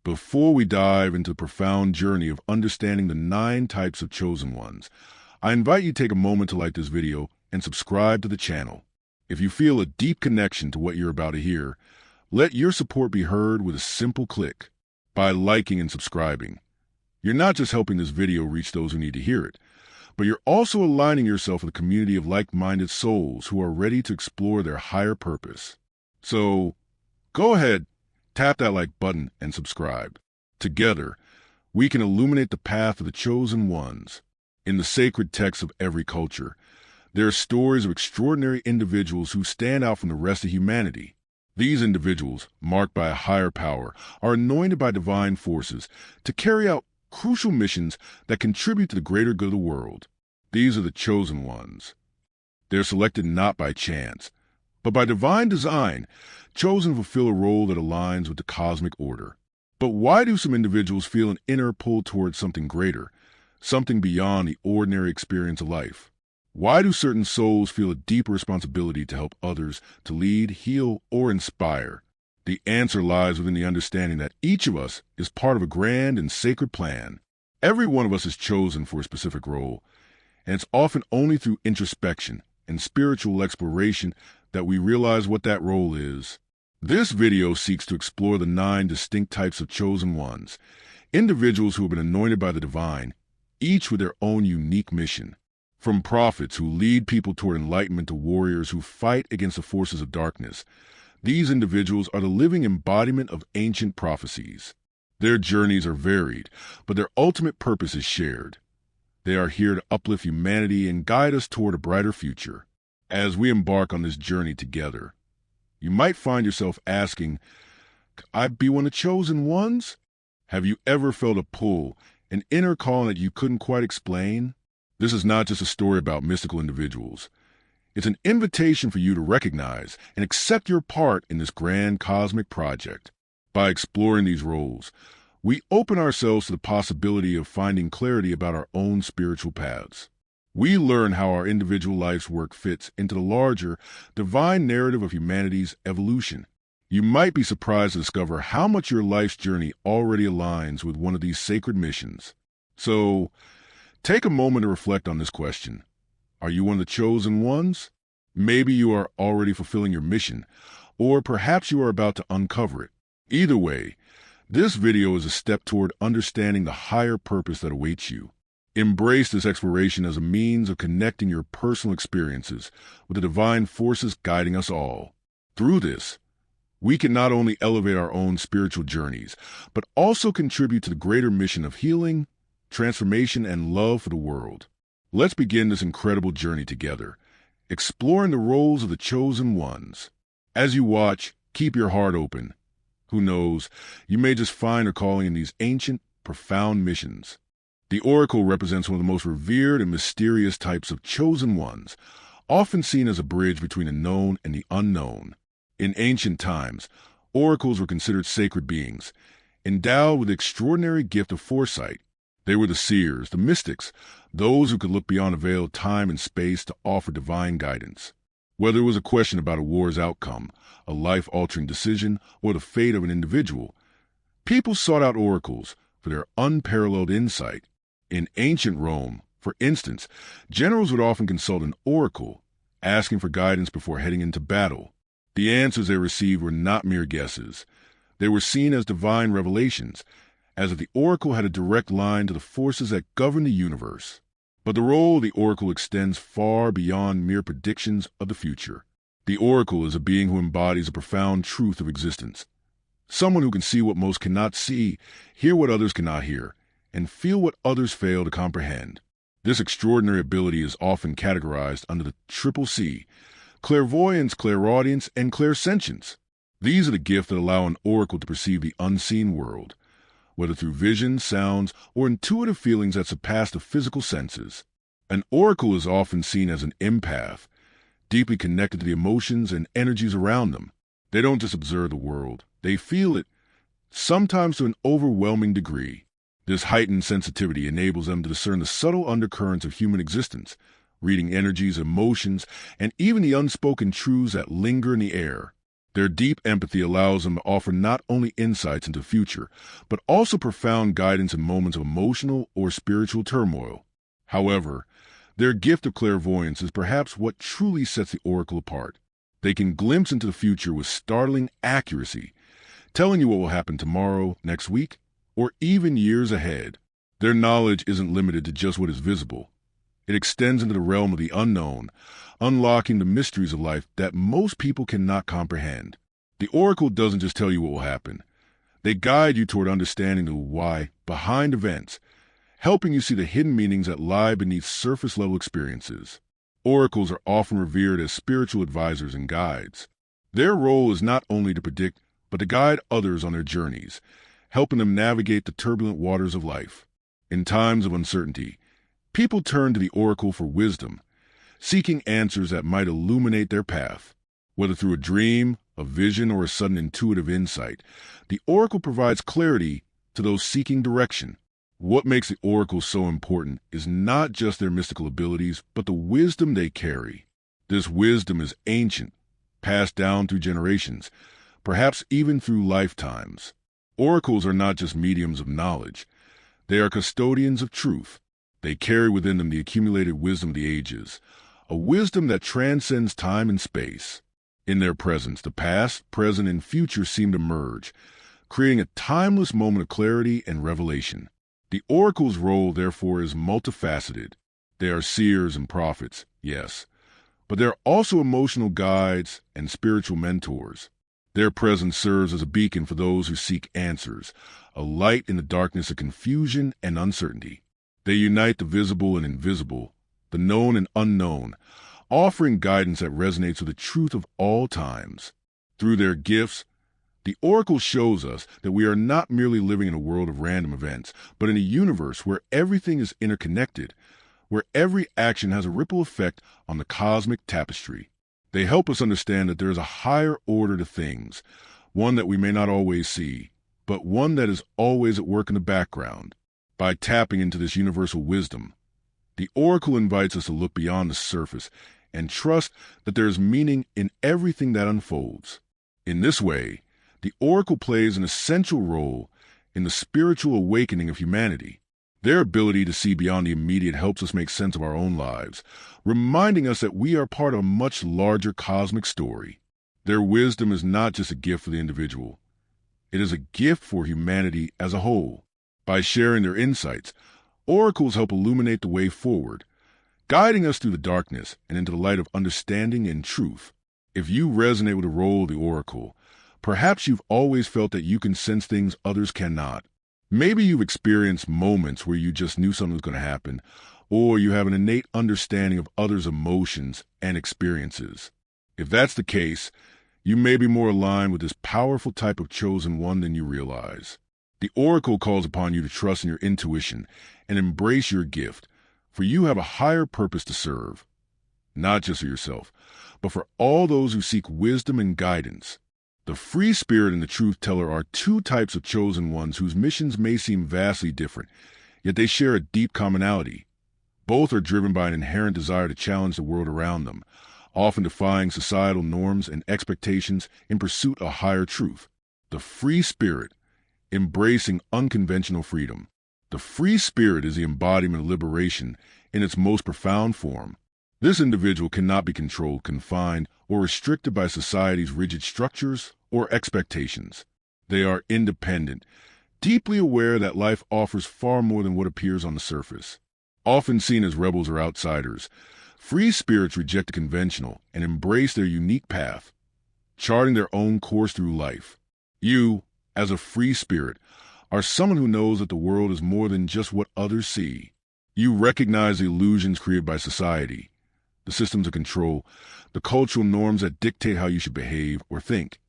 Before we dive into the profound journey of understanding the 9 types of chosen ones, I invite you to take a moment to like this video and subscribe to the channel. If you feel a deep connection to what you're about to hear, let your support be heard with a simple click. By liking and subscribing, you're not just helping this video reach those who need to hear it, but you're also aligning yourself with a community of like-minded souls who are ready to explore their higher purpose. So, go ahead, tap that like button and subscribe. Together, we can illuminate the path of the chosen ones. In the sacred texts of every culture, there are stories of extraordinary individuals who stand out from the rest of humanity. These individuals, marked by a higher power, are anointed by divine forces to carry out crucial missions that contribute to the greater good of the world. These are the chosen ones. They're selected not by chance, but by divine design, chosen to fulfill a role that aligns with the cosmic order. But why do some individuals feel an inner pull towards something greater, something beyond the ordinary experience of life? Why do certain souls feel a deeper responsibility to help others, to lead, heal, or inspire? The answer lies within the understanding that each of us is part of a grand and sacred plan. Every one of us is chosen for a specific role, and it's often only through introspection and spiritual exploration that we realize what that role is. This video seeks to explore the 9 distinct types of chosen ones, individuals who have been anointed by the divine, each with their own unique mission. From prophets who lead people toward enlightenment to warriors who fight against the forces of darkness, these individuals are the living embodiment of ancient prophecies. Their journeys are varied, but their ultimate purpose is shared. They are here to uplift humanity and guide us toward a brighter future. As we embark on this journey together, you might find yourself asking, "Could I be one of the chosen ones?" Have you ever felt a pull, an inner calling that you couldn't quite explain? This is not just a story about mystical individuals. It's an invitation for you to recognize and accept your part in this grand cosmic project. By exploring these roles, we open ourselves to the possibility of finding clarity about our own spiritual paths. We learn how our individual life's work fits into the larger, divine narrative of humanity's evolution. You might be surprised to discover how much your life's journey already aligns with one of these sacred missions. So, take a moment to reflect on this question. Are you one of the chosen ones? Maybe you are already fulfilling your mission, or perhaps you are about to uncover it. Either way, this video is a step toward understanding the higher purpose that awaits you. Embrace this exploration as a means of connecting your personal experiences with the divine forces guiding us all. Through this, we can not only elevate our own spiritual journeys, but also contribute to the greater mission of healing, transformation, and love for the world. Let's begin this incredible journey together, exploring the roles of the chosen ones. As you watch, keep your heart open. Who knows, you may just find a calling in these ancient, profound missions. The oracle represents one of the most revered and mysterious types of chosen ones, often seen as a bridge between the known and the unknown. In ancient times, oracles were considered sacred beings, endowed with the extraordinary gift of foresight. They were the seers, the mystics, those who could look beyond the veil of time and space to offer divine guidance. Whether it was a question about a war's outcome, a life-altering decision, or the fate of an individual, people sought out oracles for their unparalleled insight. In ancient Rome, for instance, generals would often consult an oracle, asking for guidance before heading into battle. The answers they received were not mere guesses. They were seen as divine revelations, as if the oracle had a direct line to the forces that govern the universe. But the role of the oracle extends far beyond mere predictions of the future. The oracle is a being who embodies a profound truth of existence. Someone who can see what most cannot see, hear what others cannot hear, and feel what others fail to comprehend. This extraordinary ability is often categorized under the triple C: clairvoyance, clairaudience, and clairsentience. These are the gifts that allow an oracle to perceive the unseen world, whether through visions, sounds, or intuitive feelings that surpass the physical senses. An oracle is often seen as an empath, deeply connected to the emotions and energies around them. They don't just observe the world, they feel it, sometimes to an overwhelming degree. This heightened sensitivity enables them to discern the subtle undercurrents of human existence, reading energies, emotions, and even the unspoken truths that linger in the air. Their deep empathy allows them to offer not only insights into the future, but also profound guidance in moments of emotional or spiritual turmoil. However, their gift of clairvoyance is perhaps what truly sets the oracle apart. They can glimpse into the future with startling accuracy, telling you what will happen tomorrow, next week, or even years ahead. Their knowledge isn't limited to just what is visible. It extends into the realm of the unknown, unlocking the mysteries of life that most people cannot comprehend. The oracle doesn't just tell you what will happen. They guide you toward understanding the why behind events, helping you see the hidden meanings that lie beneath surface-level experiences. Oracles are often revered as spiritual advisors and guides. Their role is not only to predict, but to guide others on their journeys, helping them navigate the turbulent waters of life. In times of uncertainty, people turn to the oracle for wisdom, seeking answers that might illuminate their path. Whether through a dream, a vision, or a sudden intuitive insight, the oracle provides clarity to those seeking direction. What makes the oracle so important is not just their mystical abilities, but the wisdom they carry. This wisdom is ancient, passed down through generations, perhaps even through lifetimes. Oracles are not just mediums of knowledge. They are custodians of truth. They carry within them the accumulated wisdom of the ages, a wisdom that transcends time and space. In their presence, the past, present, and future seem to merge, creating a timeless moment of clarity and revelation. The oracle's role, therefore, is multifaceted. They are seers and prophets, yes, but they're also emotional guides and spiritual mentors. Their presence serves as a beacon for those who seek answers, a light in the darkness of confusion and uncertainty. They unite the visible and invisible, the known and unknown, offering guidance that resonates with the truth of all times. Through their gifts, the oracle shows us that we are not merely living in a world of random events, but in a universe where everything is interconnected, where every action has a ripple effect on the cosmic tapestry. They help us understand that there is a higher order to things, one that we may not always see, but one that is always at work in the background. By tapping into this universal wisdom, the oracle invites us to look beyond the surface and trust that there is meaning in everything that unfolds. In this way, the oracle plays an essential role in the spiritual awakening of humanity. Their ability to see beyond the immediate helps us make sense of our own lives, reminding us that we are part of a much larger cosmic story. Their wisdom is not just a gift for the individual. It is a gift for humanity as a whole. By sharing their insights, oracles help illuminate the way forward, guiding us through the darkness and into the light of understanding and truth. If you resonate with the role of the oracle, perhaps you've always felt that you can sense things others cannot. Maybe you've experienced moments where you just knew something was going to happen, or you have an innate understanding of others' emotions and experiences. If that's the case, you may be more aligned with this powerful type of chosen one than you realize. The oracle calls upon you to trust in your intuition and embrace your gift, for you have a higher purpose to serve, not just for yourself, but for all those who seek wisdom and guidance. The free spirit and the truth teller are two types of chosen ones whose missions may seem vastly different, yet they share a deep commonality. Both are driven by an inherent desire to challenge the world around them, often defying societal norms and expectations in pursuit of higher truth. The free spirit, embracing unconventional freedom. The free spirit is the embodiment of liberation in its most profound form. This individual cannot be controlled, confined, or restricted by society's rigid structures or expectations. They are independent, deeply aware that life offers far more than what appears on the surface. Often seen as rebels or outsiders, free spirits reject the conventional and embrace their unique path, charting their own course through life. You, as a free spirit, are someone who knows that the world is more than just what others see. You recognize the illusions created by society, the systems of control, the cultural norms that dictate how you should behave or think,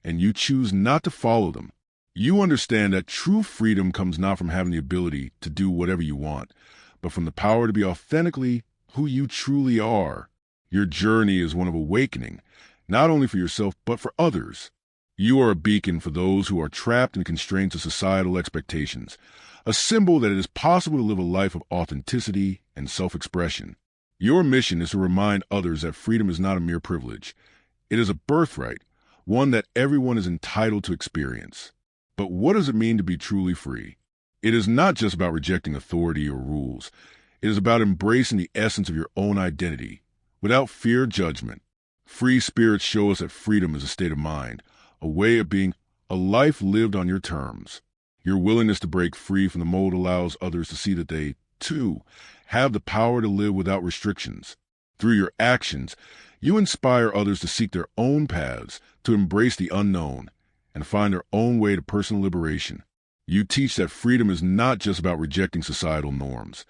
and you choose not to follow them. You understand that true freedom comes not from having the ability to do whatever you want, but from the power to be authentically who you truly are. Your journey is one of awakening, not only for yourself, but for others. You are a beacon for those who are trapped in constraints of societal expectations, a symbol that it is possible to live a life of authenticity and self-expression. Your mission is to remind others that freedom is not a mere privilege. It is a birthright, one that everyone is entitled to experience. But what does it mean to be truly free? It is not just about rejecting authority or rules. It is about embracing the essence of your own identity, without fear or judgment. Free spirits show us that freedom is a state of mind, a way of being, a life lived on your terms. Your willingness to break free from the mold allows others to see that they, too, have the power to live without restrictions. Through your actions, you inspire others to seek their own paths, to embrace the unknown, and find their own way to personal liberation. You teach that freedom is not just about rejecting societal norms.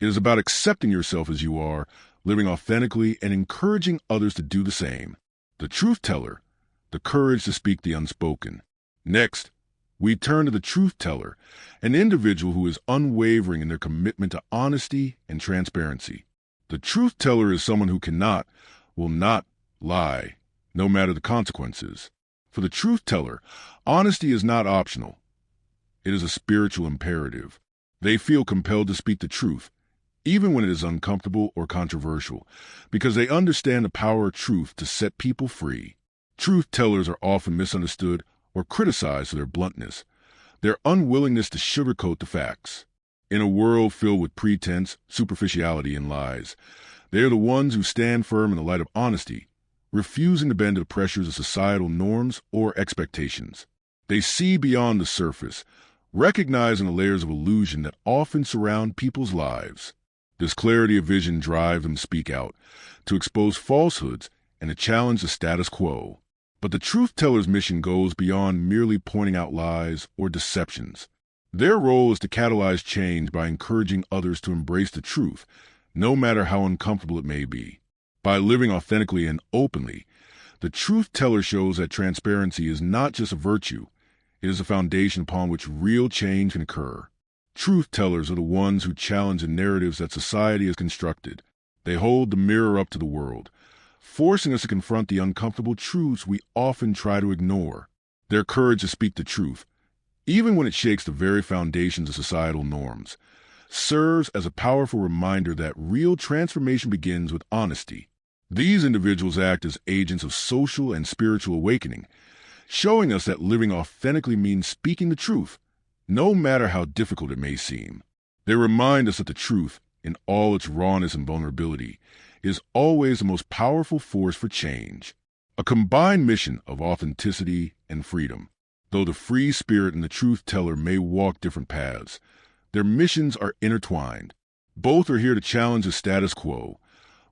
It is about accepting yourself as you are, living authentically, and encouraging others to do the same. The truth teller, the courage to speak the unspoken. Next, we turn to the truth teller, an individual who is unwavering in their commitment to honesty and transparency. The truth teller is someone who cannot, will not lie, no matter the consequences. For the truth teller, honesty is not optional. It is a spiritual imperative. They feel compelled to speak the truth, even when it is uncomfortable or controversial, because they understand the power of truth to set people free. Truth tellers are often misunderstood or criticized for their bluntness, their unwillingness to sugarcoat the facts. In a world filled with pretense, superficiality, and lies, they are the ones who stand firm in the light of honesty, refusing to bend to the pressures of societal norms or expectations. They see beyond the surface, recognizing the layers of illusion that often surround people's lives. This clarity of vision drives them to speak out, to expose falsehoods, and to challenge the status quo. But the truth teller's mission goes beyond merely pointing out lies or deceptions. Their role is to catalyze change by encouraging others to embrace the truth, no matter how uncomfortable it may be. By living authentically and openly, the truth teller shows that transparency is not just a virtue, it is a foundation upon which real change can occur. Truth tellers are the ones who challenge the narratives that society has constructed. They hold the mirror up to the world, forcing us to confront the uncomfortable truths we often try to ignore. Their courage to speak the truth, even when it shakes the very foundations of societal norms, serves as a powerful reminder that real transformation begins with honesty. These individuals act as agents of social and spiritual awakening, showing us that living authentically means speaking the truth, no matter how difficult it may seem. They remind us that the truth, in all its rawness and vulnerability, is always the most powerful force for change. A combined mission of authenticity and freedom. Though the free spirit and the truth teller may walk different paths, their missions are intertwined. Both are here to challenge the status quo,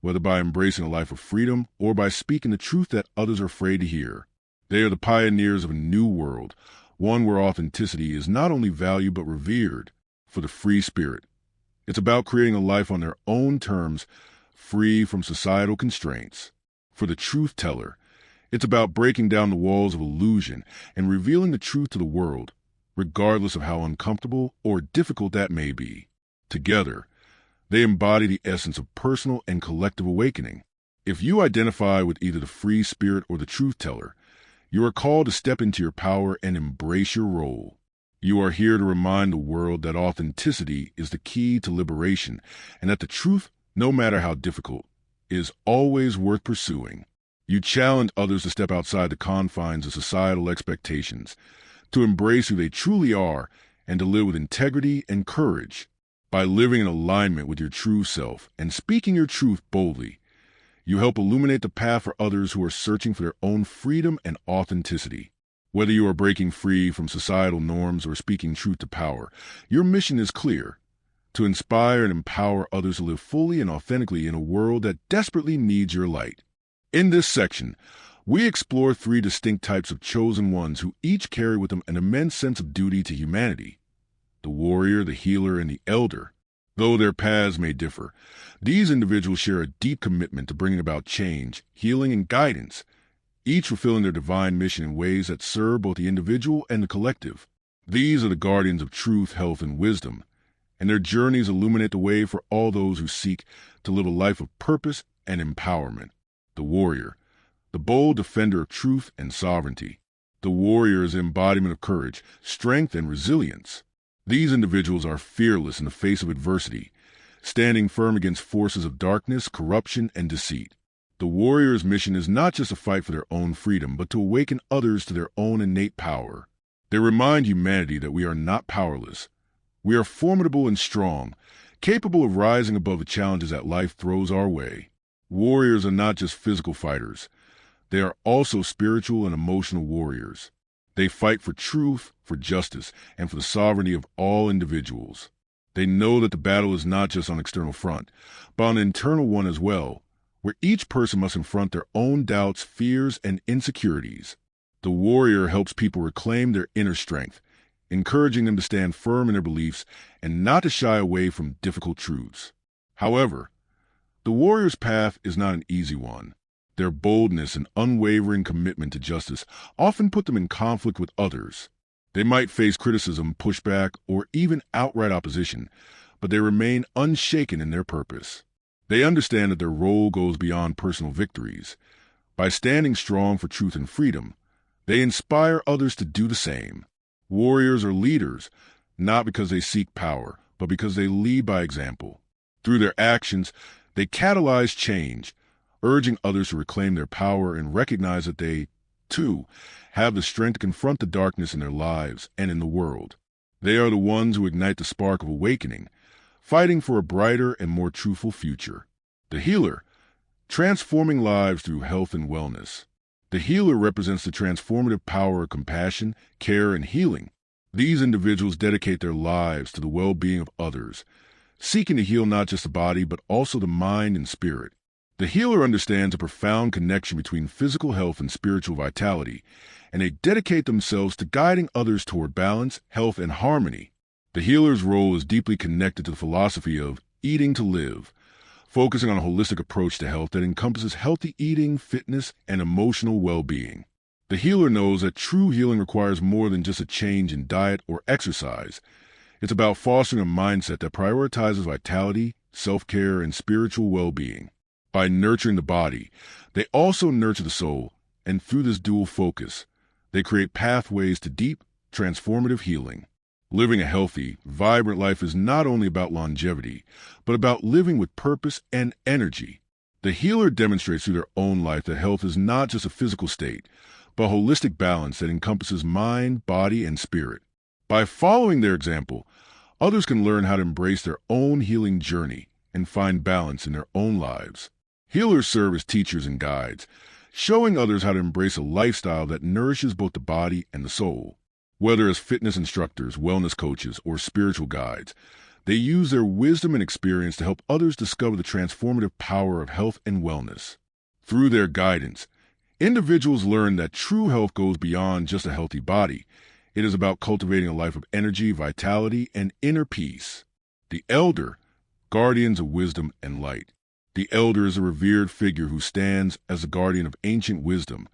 whether by embracing a life of freedom or by speaking the truth that others are afraid to hear. They are the pioneers of a new world, one where authenticity is not only valued but revered. For the free spirit, it's about creating a life on their own terms, free from societal constraints. For the truth teller, it's about breaking down the walls of illusion and revealing the truth to the world, regardless of how uncomfortable or difficult that may be. Together, they embody the essence of personal and collective awakening. If you identify with either the free spirit or the truth teller, you are called to step into your power and embrace your role. You are here to remind the world that authenticity is the key to liberation and that the truth, no matter how difficult, is always worth pursuing. You challenge others to step outside the confines of societal expectations, to embrace who they truly are, and to live with integrity and courage. By living in alignment with your true self and speaking your truth boldly, you help illuminate the path for others who are searching for their own freedom and authenticity. Whether you are breaking free from societal norms or speaking truth to power, your mission is clear: to inspire and empower others to live fully and authentically in a world that desperately needs your light. In this section, we explore 3 distinct types of chosen ones who each carry with them an immense sense of duty to humanity: the warrior, the healer, and the elder. Though their paths may differ, these individuals share a deep commitment to bringing about change, healing, and guidance, each fulfilling their divine mission in ways that serve both the individual and the collective. These are the guardians of truth, health, and wisdom, and their journeys illuminate the way for all those who seek to live a life of purpose and empowerment. The warrior, the bold defender of truth and sovereignty. The warrior is the embodiment of courage, strength, and resilience. These individuals are fearless in the face of adversity, standing firm against forces of darkness, corruption, and deceit. The warrior's mission is not just a fight for their own freedom, but to awaken others to their own innate power. They remind humanity that we are not powerless. We are formidable and strong, capable of rising above the challenges that life throws our way. Warriors are not just physical fighters. They are also spiritual and emotional warriors. They fight for truth, for justice, and for the sovereignty of all individuals. They know that the battle is not just on an external front, but on an internal one as well, where each person must confront their own doubts, fears, and insecurities. The warrior helps people reclaim their inner strength, encouraging them to stand firm in their beliefs and not to shy away from difficult truths. However, the warrior's path is not an easy one. Their boldness and unwavering commitment to justice often put them in conflict with others. They might face criticism, pushback, or even outright opposition, but they remain unshaken in their purpose. They understand that their role goes beyond personal victories. By standing strong for truth and freedom, they inspire others to do the same. Warriors are leaders, not because they seek power, but because they lead by example. Through their actions, they catalyze change, urging others to reclaim their power and recognize that they, too, have the strength to confront the darkness in their lives and in the world. They are the ones who ignite the spark of awakening, fighting for a brighter and more truthful future. The healer, transforming lives through health and wellness. The healer represents the transformative power of compassion, care, and healing. These individuals dedicate their lives to the well-being of others, seeking to heal not just the body, but also the mind and spirit. The healer understands a profound connection between physical health and spiritual vitality, and they dedicate themselves to guiding others toward balance, health, and harmony. The healer's role is deeply connected to the philosophy of eating to live, focusing on a holistic approach to health that encompasses healthy eating, fitness, and emotional well-being. The healer knows that true healing requires more than just a change in diet or exercise. It's about fostering a mindset that prioritizes vitality, self-care, and spiritual well-being. By nurturing the body, they also nurture the soul, and through this dual focus, they create pathways to deep, transformative healing. Living a healthy, vibrant life is not only about longevity, but about living with purpose and energy. The healer demonstrates through their own life that health is not just a physical state, but a holistic balance that encompasses mind, body, and spirit. By following their example, others can learn how to embrace their own healing journey and find balance in their own lives. Healers serve as teachers and guides, showing others how to embrace a lifestyle that nourishes both the body and the soul. Whether as fitness instructors, wellness coaches, or spiritual guides, they use their wisdom and experience to help others discover the transformative power of health and wellness. Through their guidance, individuals learn that true health goes beyond just a healthy body. It is about cultivating a life of energy, vitality, and inner peace. The elder, guardians of wisdom and light. The elder is a revered figure who stands as the guardian of ancient wisdom,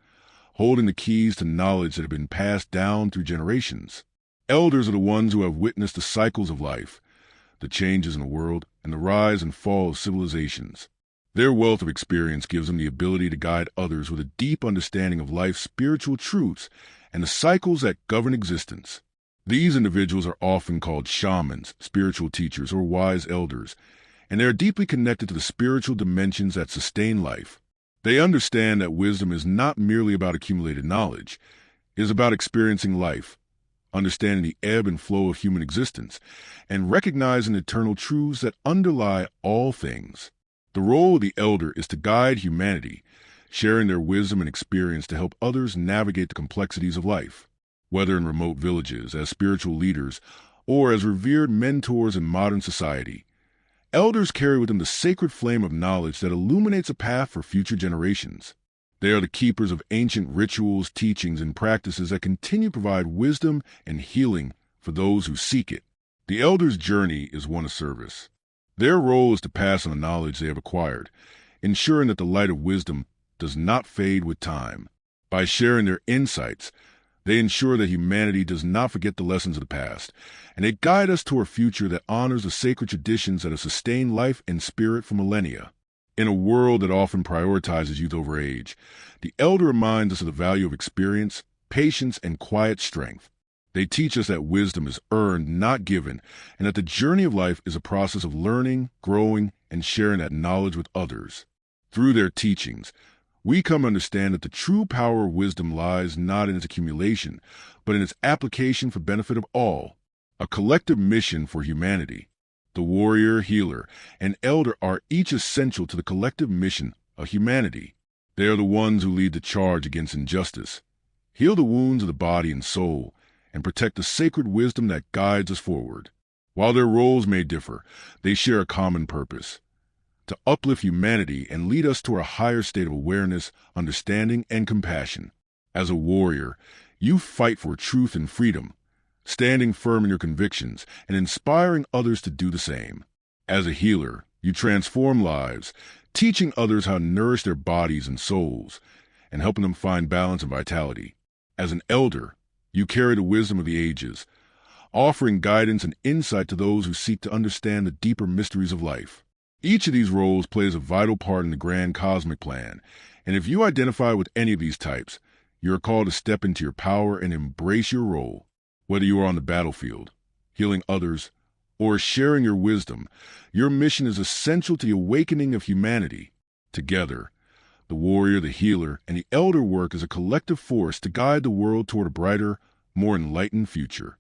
holding the keys to knowledge that have been passed down through generations. Elders are the ones who have witnessed the cycles of life, the changes in the world, and the rise and fall of civilizations. Their wealth of experience gives them the ability to guide others with a deep understanding of life's spiritual truths and the cycles that govern existence. These individuals are often called shamans, spiritual teachers, or wise elders, and they are deeply connected to the spiritual dimensions that sustain life. They understand that wisdom is not merely about accumulated knowledge. It is about experiencing life, understanding the ebb and flow of human existence, and recognizing eternal truths that underlie all things. The role of the elder is to guide humanity, sharing their wisdom and experience to help others navigate the complexities of life. Whether in remote villages, as spiritual leaders, or as revered mentors in modern society, elders carry with them the sacred flame of knowledge that illuminates a path for future generations. They are the keepers of ancient rituals, teachings, and practices that continue to provide wisdom and healing for those who seek it. The elder's journey is one of service. Their role is to pass on the knowledge they have acquired, ensuring that the light of wisdom does not fade with time. By sharing their insights, they ensure that humanity does not forget the lessons of the past, and they guide us to a future that honors the sacred traditions that have sustained life and spirit for millennia. In a world that often prioritizes youth over age, the elder reminds us of the value of experience, patience, and quiet strength. They teach us that wisdom is earned, not given, and that the journey of life is a process of learning, growing, and sharing that knowledge with others. Through their teachings, we come to understand that the true power of wisdom lies not in its accumulation, but in its application for benefit of all, a collective mission for humanity. The warrior, healer, and elder are each essential to the collective mission of humanity. They are the ones who lead the charge against injustice, heal the wounds of the body and soul, and protect the sacred wisdom that guides us forward. While their roles may differ, they share a common purpose: to uplift humanity and lead us to a higher state of awareness, understanding, and compassion. As a warrior, you fight for truth and freedom, standing firm in your convictions and inspiring others to do the same. As a healer, you transform lives, teaching others how to nourish their bodies and souls, and helping them find balance and vitality. As an elder, you carry the wisdom of the ages, offering guidance and insight to those who seek to understand the deeper mysteries of life. Each of these roles plays a vital part in the grand cosmic plan, and if you identify with any of these types, you are called to step into your power and embrace your role. Whether you are on the battlefield, healing others, or sharing your wisdom, your mission is essential to the awakening of humanity. Together, the warrior, the healer, and the elder work as a collective force to guide the world toward a brighter, more enlightened future.